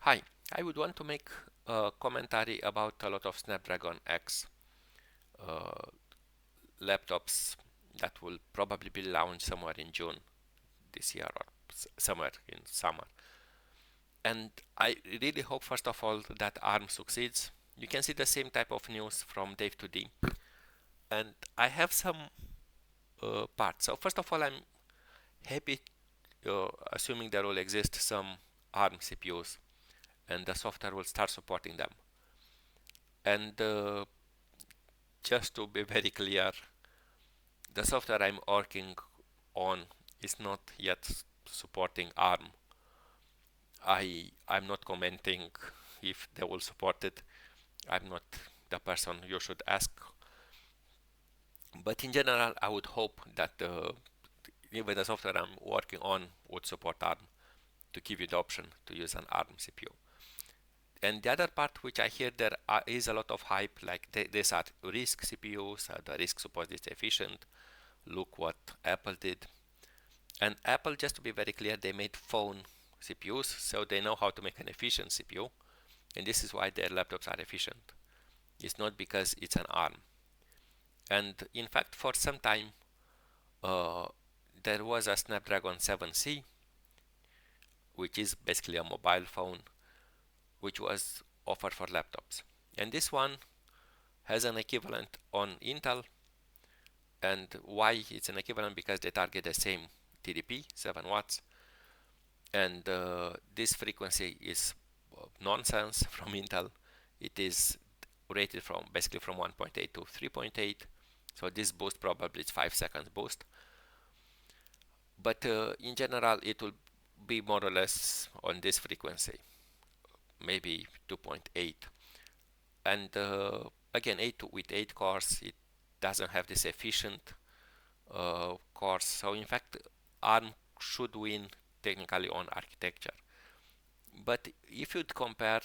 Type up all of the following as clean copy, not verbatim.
Hi, I would want to make a commentary about a lot of Snapdragon X uh, laptops that will probably be launched somewhere in June this year or somewhere in summer. And I really hope, first of all, that ARM succeeds. You can see the same type of news from day to day. And I have some parts. So, first of all, I'm happy, assuming there will exist some ARM CPUs and the software will start supporting them. And just to be very clear, the software I'm working on is not yet supporting ARM. I'm not commenting if they will support it. I'm not the person you should ask. But in general, I would hope that even the software I'm working on would support ARM to give you the option to use an ARM CPU. And the other part which I hear there is a lot of hype, like these are RISC CPUs, the RISC supposedly is efficient. Look what Apple did. And Apple, just to be very clear, they made phone CPUs, so they know how to make an efficient CPU, and this is why their laptops are efficient. It's not because it's an ARM. And in fact, for some time, uh, there was a Snapdragon 7C, which is basically a mobile phone, which was offered for laptops. And this one has an equivalent on Intel. And why it's an equivalent? Because they target the same TDP, 7 watts, and this frequency is nonsense from Intel. It is rated from basically from 1.8 to 3.8, so this boost probably is 5 seconds boost, but in general it will be more or less on this frequency, maybe 2.8. And again, with 8 cores, it doesn't have this efficient cores, so in fact ARM should win technically on architecture. But if you'd compare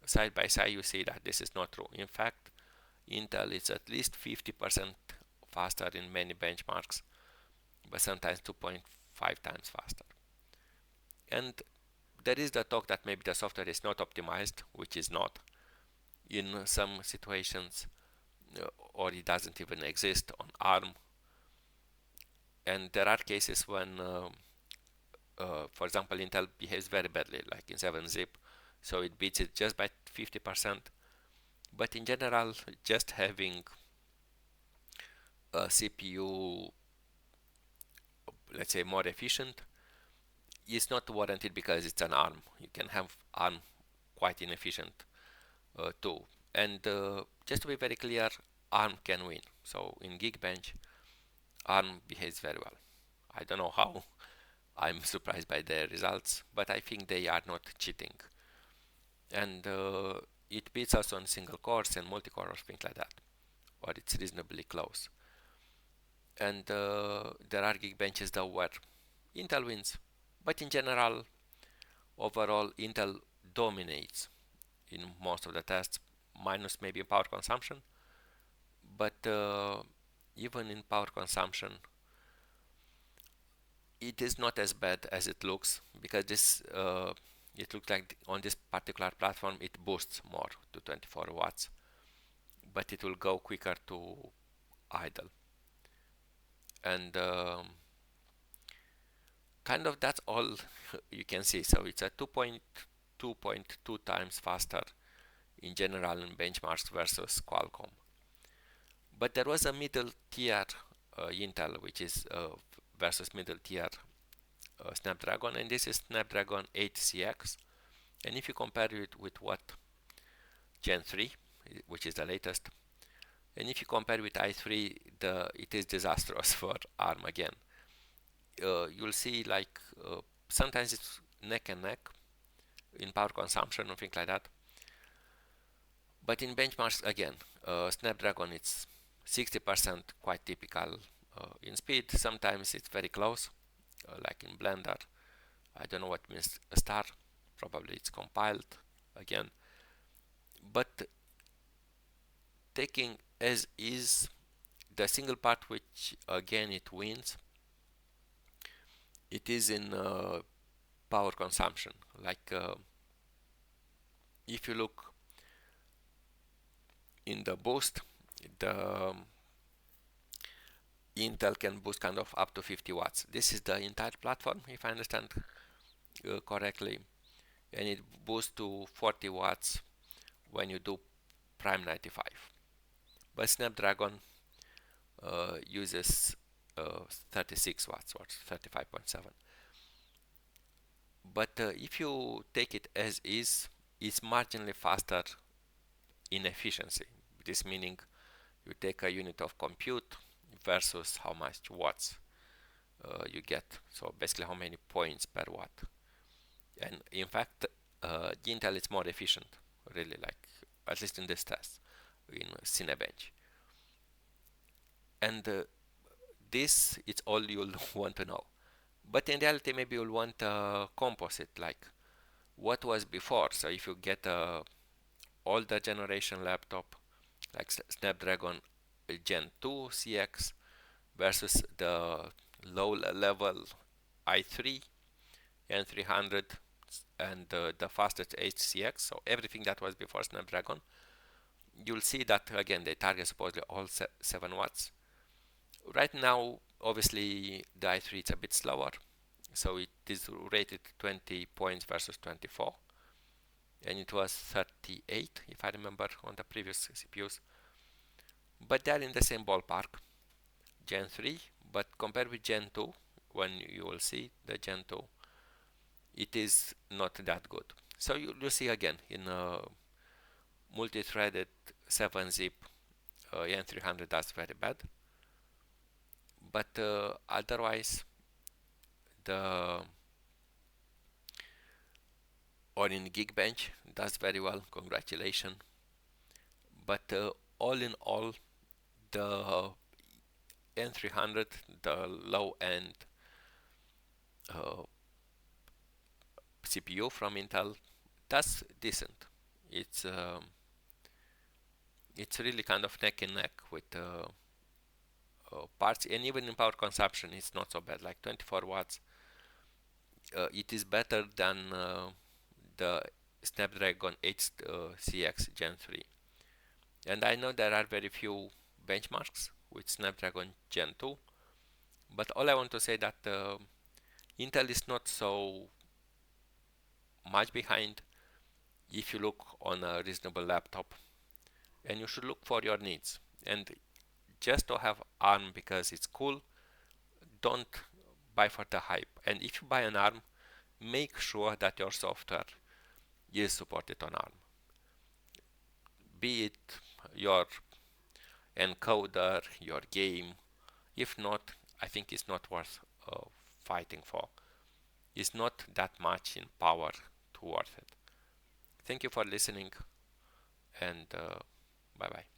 side by side, you see that this is not true. In fact, Intel is at least 50% faster in many benchmarks, but sometimes 2.5 times faster. And there is the talk that maybe the software is not optimized, which is not in some situations, or it doesn't even exist on ARM. And there are cases when, for example, Intel behaves very badly, like in 7-zip, so it beats it just by 50%. But in general, just having a CPU, let's say, more efficient is not warranted because it's an ARM. You can have ARM quite inefficient too. And just to be very clear, ARM can win. So in Geekbench, ARM behaves very well. I don't know how. I'm surprised by their results, but I think they are not cheating. And it beats us on single cores and multi-core or things like that, or it's reasonably close. And there are Geekbenches though where Intel wins, but in general, overall, Intel dominates in most of the tests, minus maybe power consumption. But even in power consumption, it is not as bad as it looks, because this it looks like on this particular platform it boosts more to 24 watts, but it will go quicker to idle. And kind of that's all you can see. So it's a 2.2 times faster in general in benchmarks versus Qualcomm. But there was a middle tier Intel, which is versus middle tier Snapdragon, and this is Snapdragon 8CX. And if you compare it with what Gen 3, which is the latest, and if you compare with i3, it is disastrous for ARM again. You'll see like sometimes it's neck and neck in power consumption or things like that. But in benchmarks, again, Snapdragon it's 60%, quite typical in speed. Sometimes it's very close, like in Blender. I don't know what means a star. Probably it's compiled again. But taking as is, the single part which again it wins, it is in power consumption. Like if you look in the boost, the Intel can boost kind of up to 50 watts. This is the entire platform, if I understand correctly, and it boosts to 40 watts when you do Prime 95. But Snapdragon uses 36 watts or 35.7. But if you take it as is, it's marginally faster in efficiency. This meaning you take a unit of compute versus how much watts you get. So basically how many points per watt. And in fact, Intel is more efficient, really, like at least in this test in Cinebench. And this is all you'll want to know. But in reality, maybe you'll want a composite, like what was before. So if you get a older generation laptop, like Snapdragon Gen 2 CX versus the low level i3 N300 and the fastest HCX, so everything that was before Snapdragon, you'll see that again they target supposedly all 7 watts. Right now, obviously, the i3 is a bit slower, so it is rated 20 points versus 24, and it was 38 if I remember on the previous CPUs. But they're in the same ballpark, Gen 3, but compared with Gen 2, when you will see the Gen 2, it is not that good. So you'll see again in multi-threaded 7-zip N300, that's very bad. But otherwise, the or in Geekbench does very well. Congratulations. But all in all, the N300, the low end uh, CPU from Intel, that's decent. It's really kind of neck and neck with parts, and even in power consumption, it's not so bad. Like 24 watts, it is better than the Snapdragon X CX Gen 3. And I know there are very few benchmarks with Snapdragon Gen 2, but all I want to say that Intel is not so much behind if you look on a reasonable laptop, and you should look for your needs. And just to have ARM because it's cool, don't buy for the hype. And if you buy an ARM, make sure that your software is supported on ARM. Be it your encoder, your game. If not, I think it's not worth fighting for. It's not that much in power to worth it. Thank you for listening, and bye bye.